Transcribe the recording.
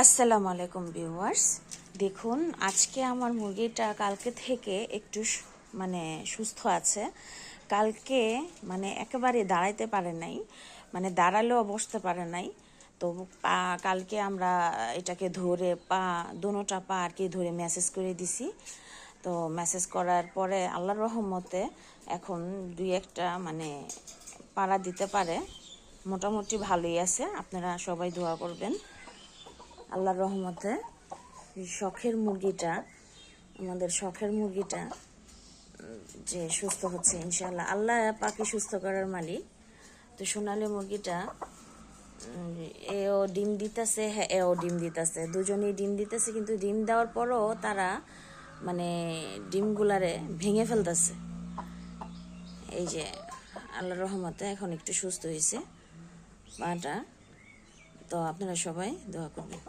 আসসালামু আলাইকুম ভিউয়ার্স। দেখুন, আজকে আমার মুরগিটা কালকে থেকে একটু মানে সুস্থ আছে। কালকে মানে একেবারে দাঁড়াইতে পারে নাই, মানে দাঁড়ালেও বসতে পারে নাই। তো কালকে আমরা এটাকে ধরে দোনোটা পা আর কি ধরে ম্যাসেজ করে দিছি। তো ম্যাসেজ করার পরে আল্লাহর রহমতে এখন দুই একটা মানে পাড়া দিতে পারে, মোটামুটি ভালোই আছে। আপনারা সবাই দোয়া করবেন আল্লাহর রহমতে। আমাদের শখের মুরগিটা যে সুস্থ হচ্ছে ইনশাআল্লাহ, আল্লাহ পাকে সুস্থ করার মালিক। তো সোনালী মুরগিটা এও ডিম দিতেছে, হ্যাঁ এও ডিম দিতেছে, দুজনেই ডিম দিতেছে। কিন্তু ডিম দেওয়ার পরও তারা মানে ডিমগুলারে ভেঙে ফেলতেছে। এই যে আল্লাহর রহমতে এখন একটু সুস্থ হয়েছে পাটা। তো আপনারা সবাই দোয়া করবেন।